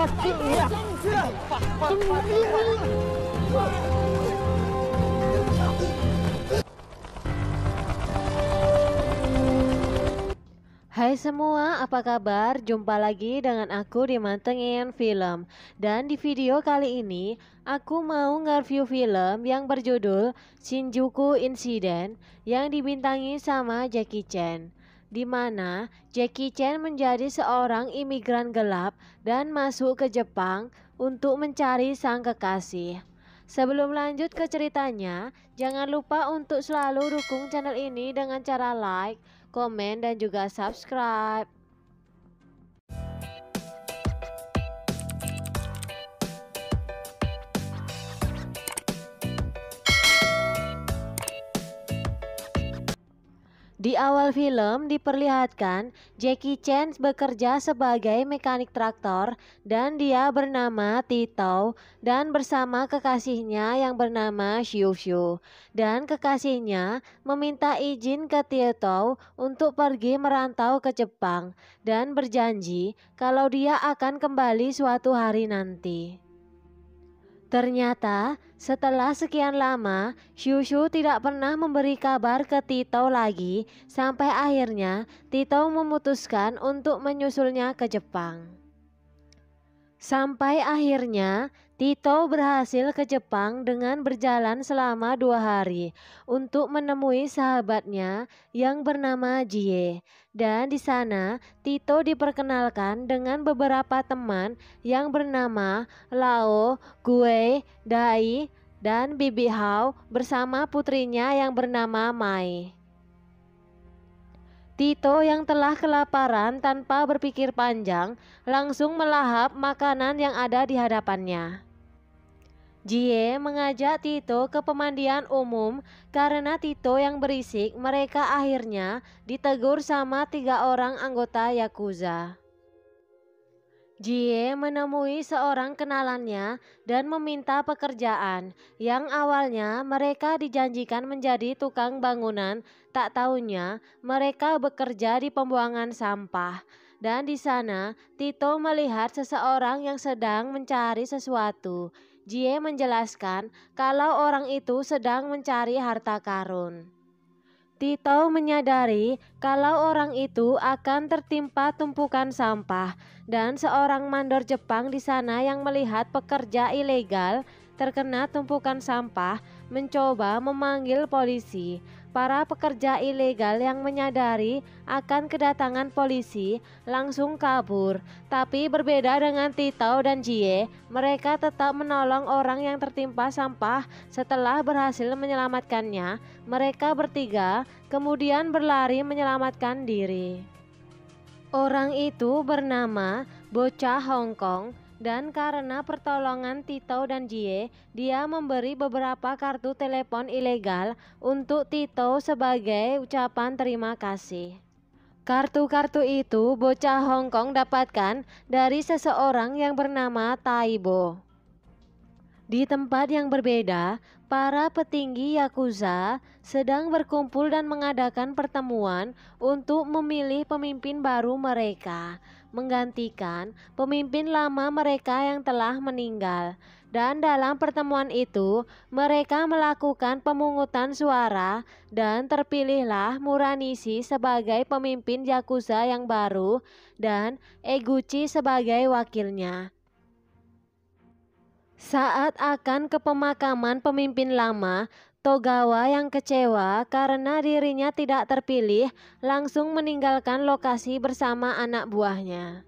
Hai semua, apa kabar? Jumpa lagi dengan aku di Mantengin Film. Dan di video kali ini, aku mau nge-review film yang berjudul Shinjuku Incident yang dibintangi sama Jackie Chan. Di mana Jackie Chan menjadi seorang imigran gelap dan masuk ke Jepang untuk mencari sang kekasih. Sebelum lanjut ke ceritanya, jangan lupa untuk selalu dukung channel ini dengan cara like, komen, dan juga subscribe. Di awal film diperlihatkan Jackie Chan bekerja sebagai mekanik traktor dan dia bernama Tito dan bersama kekasihnya yang bernama Xiu Xiu. Dan kekasihnya meminta izin ke Tito untuk pergi merantau ke Jepang dan berjanji kalau dia akan kembali suatu hari nanti. Ternyata setelah sekian lama, Xiu Xiu tidak pernah memberi kabar ke Tito lagi sampai akhirnya Tito memutuskan untuk menyusulnya ke Jepang. Sampai akhirnya Tito berhasil ke Jepang dengan berjalan selama 2 hari untuk menemui sahabatnya yang bernama Jie. Dan di sana Tito diperkenalkan dengan beberapa teman yang bernama Lao, Gue, Dai, dan Bibi Hao bersama putrinya yang bernama Mai. Tito yang telah kelaparan tanpa berpikir panjang langsung melahap makanan yang ada di hadapannya. Jie mengajak Tito ke pemandian umum karena Tito yang berisik. Mereka akhirnya ditegur sama 3 orang anggota Yakuza. Jie menemui seorang kenalannya dan meminta pekerjaan yang awalnya mereka dijanjikan menjadi tukang bangunan. Tak taunya mereka bekerja di pembuangan sampah. Dan di sana Tito melihat seseorang yang sedang mencari sesuatu. Jie menjelaskan kalau orang itu sedang mencari harta karun. Tito menyadari kalau orang itu akan tertimpa tumpukan sampah dan seorang mandor Jepang di sana yang melihat pekerja ilegal terkena tumpukan sampah mencoba memanggil polisi. Para pekerja ilegal yang menyadari akan kedatangan polisi langsung kabur. Tapi berbeda dengan Tito dan Jie, mereka tetap menolong orang yang tertimpa sampah. Setelah berhasil menyelamatkannya, mereka bertiga kemudian berlari menyelamatkan diri. Orang itu bernama Bocah Hong Kong. Dan karena pertolongan Tito dan Jie, dia memberi beberapa kartu telepon ilegal untuk Tito sebagai ucapan terima kasih. Kartu-kartu itu Bocah Hong Kong dapatkan dari seseorang yang bernama Taibo. Di tempat yang berbeda, para petinggi Yakuza sedang berkumpul dan mengadakan pertemuan untuk memilih pemimpin baru mereka, menggantikan pemimpin lama mereka yang telah meninggal. Dan dalam pertemuan itu, mereka melakukan pemungutan suara dan terpilihlah Muranishi sebagai pemimpin Yakuza yang baru dan Eguchi sebagai wakilnya. Saat akan ke pemakaman pemimpin lama, Togawa yang kecewa karena dirinya tidak terpilih langsung meninggalkan lokasi bersama anak buahnya.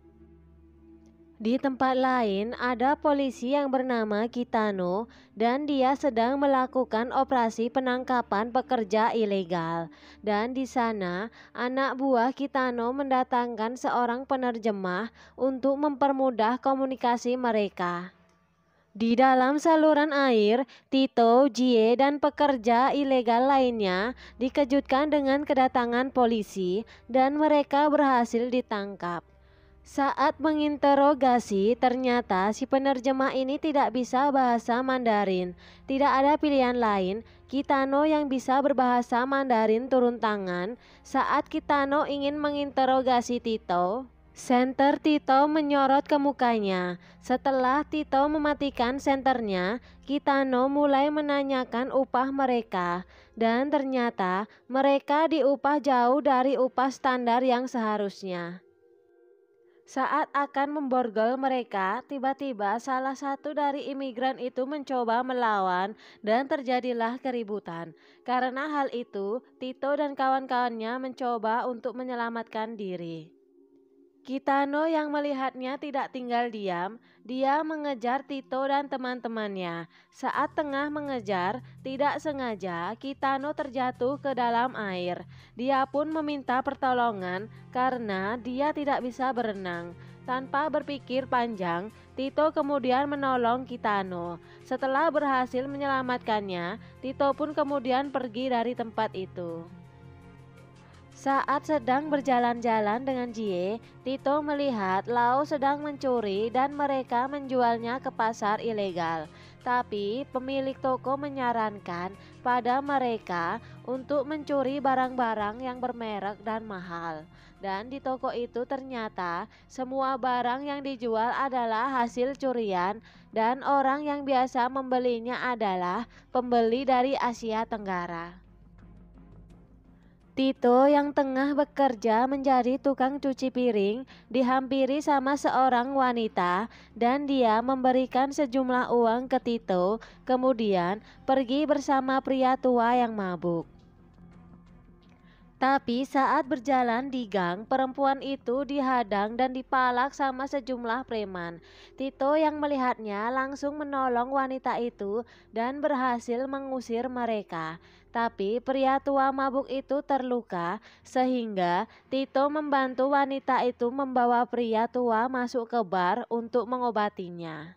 Di tempat lain ada polisi yang bernama Kitano dan dia sedang melakukan operasi penangkapan pekerja ilegal. Dan di sana anak buah Kitano mendatangkan seorang penerjemah untuk mempermudah komunikasi mereka. Di dalam saluran air, Tito, Jie, dan pekerja ilegal lainnya dikejutkan dengan kedatangan polisi dan mereka berhasil ditangkap. Saat menginterogasi, ternyata si penerjemah ini tidak bisa bahasa Mandarin. Tidak ada pilihan lain, Kitano yang bisa berbahasa Mandarin turun tangan. Saat Kitano ingin menginterogasi Tito, Senter Tito menyorot ke mukanya. Setelah Tito mematikan senternya, Kitano mulai menanyakan upah mereka. Dan ternyata mereka diupah jauh dari upah standar yang seharusnya. Saat akan memborgol mereka, tiba-tiba salah satu dari imigran itu mencoba melawan dan terjadilah keributan. Karena hal itu, Tito dan kawan-kawannya mencoba untuk menyelamatkan diri. Kitano yang melihatnya tidak tinggal diam, dia mengejar Tito dan teman-temannya. Saat tengah mengejar, tidak sengaja Kitano terjatuh ke dalam air. Dia pun meminta pertolongan karena dia tidak bisa berenang. Tanpa berpikir panjang, Tito kemudian menolong Kitano. Setelah berhasil menyelamatkannya, Tito pun kemudian pergi dari tempat itu. Saat sedang berjalan-jalan dengan Jie, Tito melihat Lau sedang mencuri dan mereka menjualnya ke pasar ilegal. Tapi pemilik toko menyarankan pada mereka untuk mencuri barang-barang yang bermerek dan mahal. Dan di toko itu ternyata semua barang yang dijual adalah hasil curian dan orang yang biasa membelinya adalah pembeli dari Asia Tenggara. Tito yang tengah bekerja menjadi tukang cuci piring dihampiri sama seorang wanita dan dia memberikan sejumlah uang ke Tito, kemudian pergi bersama pria tua yang mabuk. Tapi saat berjalan di gang, perempuan itu dihadang dan dipalak sama sejumlah preman. Tito yang melihatnya langsung menolong wanita itu dan berhasil mengusir mereka. Tapi pria tua mabuk itu terluka sehingga Tito membantu wanita itu membawa pria tua masuk ke bar untuk mengobatinya.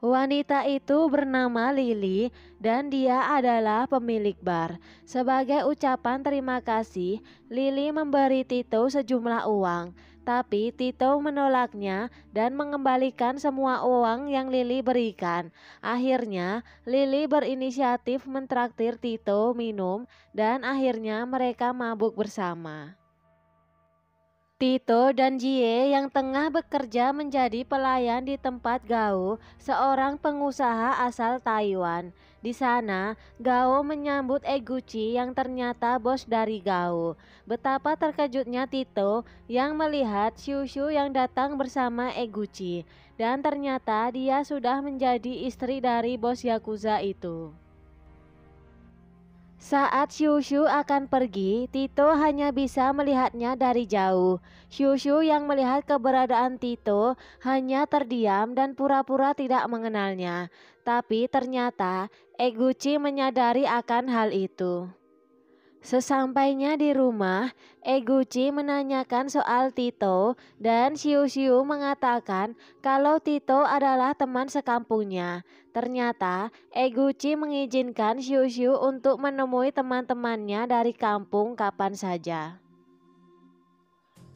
Wanita itu bernama Lily dan dia adalah pemilik bar. Sebagai ucapan terima kasih, Lily memberi Tito sejumlah uang. Tapi Tito menolaknya dan mengembalikan semua uang yang Lily berikan. Akhirnya, Lily berinisiatif mentraktir Tito minum dan akhirnya mereka mabuk bersama. Tito dan Jie yang tengah bekerja menjadi pelayan di tempat Gao, seorang pengusaha asal Taiwan. Di sana, Gao menyambut Eguchi yang ternyata bos dari Gao. Betapa terkejutnya Tito yang melihat Xiu yang datang bersama Eguchi. Dan ternyata dia sudah menjadi istri dari bos Yakuza itu. Saat Xiu akan pergi, Tito hanya bisa melihatnya dari jauh. Xiu yang melihat keberadaan Tito hanya terdiam dan pura-pura tidak mengenalnya. Tapi ternyata Eguchi menyadari akan hal itu. Sesampainya di rumah, Eguchi menanyakan soal Tito dan Xiu mengatakan kalau Tito adalah teman sekampungnya. Ternyata Eguchi mengizinkan Xiu untuk menemui teman-temannya dari kampung kapan saja.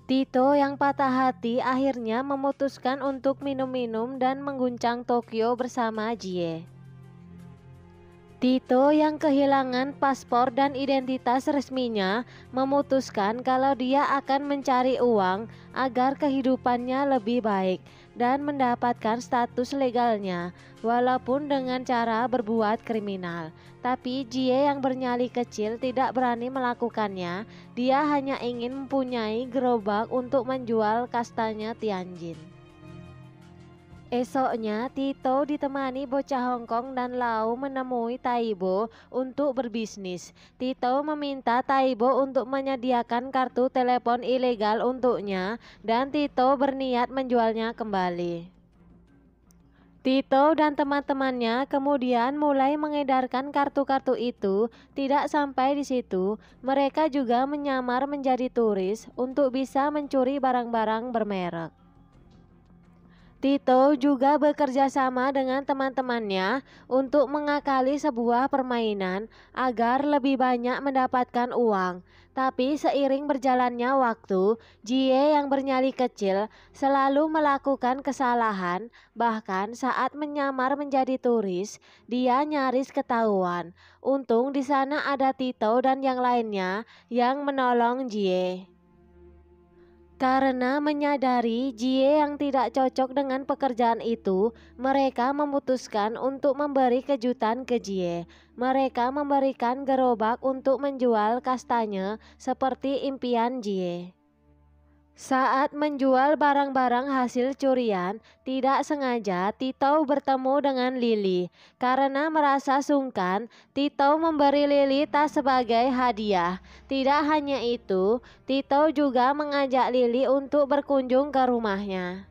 Tito yang patah hati akhirnya memutuskan untuk minum-minum dan mengguncang Tokyo bersama Jie. Tito yang kehilangan paspor dan identitas resminya memutuskan kalau dia akan mencari uang agar kehidupannya lebih baik dan mendapatkan status legalnya walaupun dengan cara berbuat kriminal. Tapi Jie yang bernyali kecil tidak berani melakukannya. Dia hanya ingin mempunyai gerobak untuk menjual kastanya Tianjin. Esoknya, Tito ditemani bocah Hongkong dan Lau menemui Taibo untuk berbisnis. Tito meminta Taibo untuk menyediakan kartu telepon ilegal untuknya dan Tito berniat menjualnya kembali. Tito dan teman-temannya kemudian mulai mengedarkan kartu-kartu itu. Tidak sampai di situ, mereka juga menyamar menjadi turis untuk bisa mencuri barang-barang bermerek. Tito juga bekerja sama dengan teman-temannya untuk mengakali sebuah permainan agar lebih banyak mendapatkan uang. Tapi seiring berjalannya waktu, Jie yang bernyali kecil selalu melakukan kesalahan. Bahkan saat menyamar menjadi turis, dia nyaris ketahuan. Untung di sana ada Tito dan yang lainnya yang menolong Jie. Karena menyadari Jie yang tidak cocok dengan pekerjaan itu, mereka memutuskan untuk memberi kejutan ke Jie. Mereka memberikan gerobak untuk menjual kastanya seperti impian Jie. Saat menjual barang-barang hasil curian, tidak sengaja Tito bertemu dengan Lily. Karena merasa sungkan, Tito memberi Lily tas sebagai hadiah. Tidak hanya itu, Tito juga mengajak Lily untuk berkunjung ke rumahnya.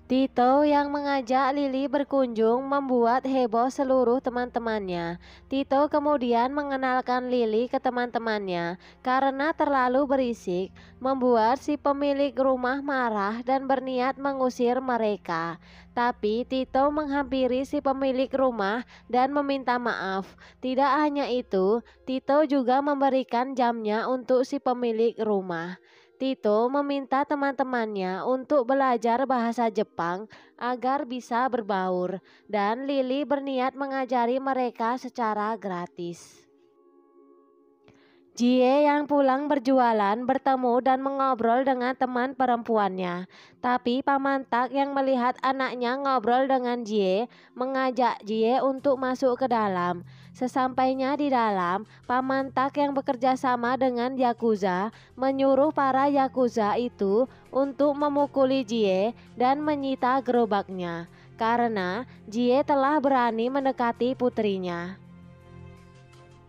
Tito yang mengajak Lily berkunjung membuat heboh seluruh teman-temannya. Tito kemudian mengenalkan Lily ke teman-temannya karena terlalu berisik, membuat si pemilik rumah marah dan berniat mengusir mereka. Tapi Tito menghampiri si pemilik rumah dan meminta maaf. Tidak hanya itu, Tito juga memberikan jamnya untuk si pemilik rumah. Tito meminta teman-temannya untuk belajar bahasa Jepang agar bisa berbaur, dan Lily berniat mengajari mereka secara gratis. Jie yang pulang berjualan bertemu dan mengobrol dengan teman perempuannya. Tapi Paman Tak yang melihat anaknya ngobrol dengan Jie mengajak Jie untuk masuk ke dalam. Sesampainya di dalam, Paman Tak yang bekerja sama dengan Yakuza menyuruh para Yakuza itu untuk memukuli Jie dan menyita gerobaknya karena Jie telah berani mendekati putrinya.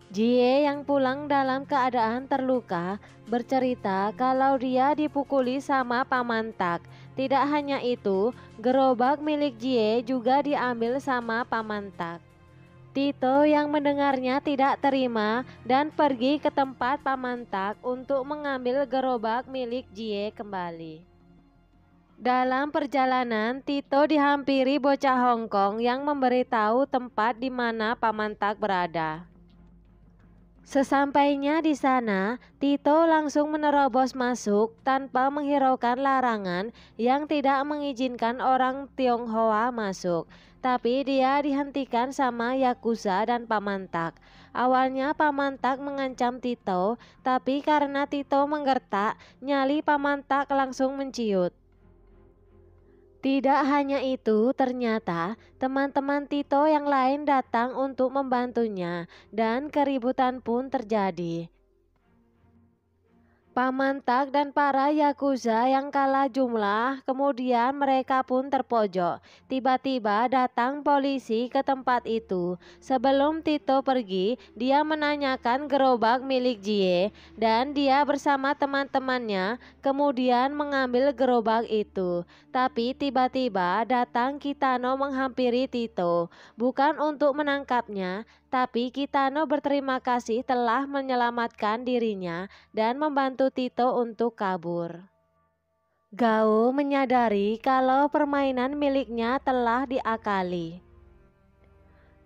Jie yang pulang dalam keadaan terluka bercerita kalau dia dipukuli sama Paman Tak. Tidak hanya itu, gerobak milik Jie juga diambil sama Paman Tak. Tito yang mendengarnya tidak terima dan pergi ke tempat Paman Tak untuk mengambil gerobak milik Jie kembali. Dalam perjalanan, Tito dihampiri bocah Hong Kong yang memberitahu tempat di mana Paman Tak berada. Sesampainya di sana, Tito langsung menerobos masuk tanpa menghiraukan larangan yang tidak mengizinkan orang Tionghoa masuk. Tapi dia dihentikan sama Yakuza dan Paman Tak. Awalnya Paman Tak mengancam Tito, tapi karena Tito menggertak, nyali Paman Tak langsung menciut. Tidak hanya itu, ternyata teman-teman Tito yang lain datang untuk membantunya dan keributan pun terjadi. Paman Tak dan para Yakuza yang kalah jumlah, kemudian mereka pun terpojok. Tiba-tiba datang polisi ke tempat itu. Sebelum Tito pergi, dia menanyakan gerobak milik Jie dan dia bersama teman-temannya kemudian mengambil gerobak itu. Tapi tiba-tiba datang Kitano menghampiri Tito, bukan untuk menangkapnya, tapi Kitano berterima kasih telah menyelamatkan dirinya dan membantu Tito untuk kabur. Gao menyadari kalau permainan miliknya telah diakali.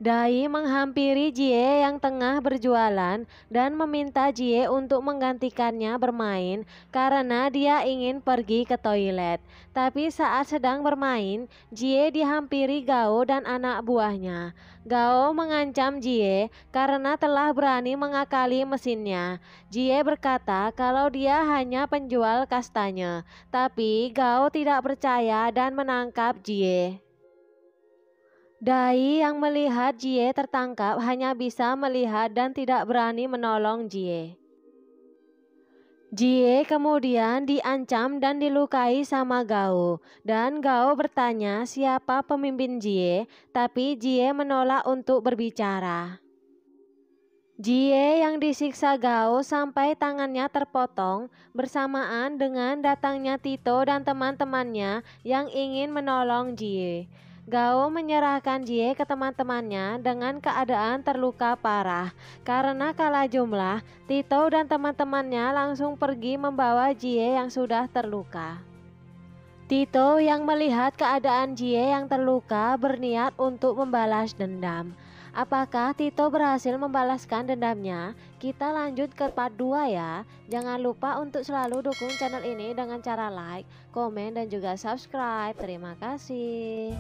Dai menghampiri Jie yang tengah berjualan dan meminta Jie untuk menggantikannya bermain karena dia ingin pergi ke toilet. Tapi saat sedang bermain, Jie dihampiri Gao dan anak buahnya. Gao mengancam Jie karena telah berani mengakali mesinnya. Jie berkata kalau dia hanya penjual kastanya, tapi Gao tidak percaya dan menangkap Jie. Dai yang melihat Jie tertangkap hanya bisa melihat dan tidak berani menolong Jie. Jie kemudian diancam dan dilukai sama Gao, dan Gao bertanya siapa pemimpin Jie, tapi Jie menolak untuk berbicara. Jie yang disiksa Gao sampai tangannya terpotong bersamaan dengan datangnya Tito dan teman-temannya yang ingin menolong Jie. Gao menyerahkan Jie ke teman-temannya dengan keadaan terluka parah. Karena kalah jumlah, Tito dan teman-temannya langsung pergi membawa Jie yang sudah terluka. Tito yang melihat keadaan Jie yang terluka berniat untuk membalas dendam. Apakah Tito berhasil membalaskan dendamnya? Kita lanjut ke part 2 ya. Jangan lupa untuk selalu dukung channel ini dengan cara like, komen, dan juga subscribe. Terima kasih.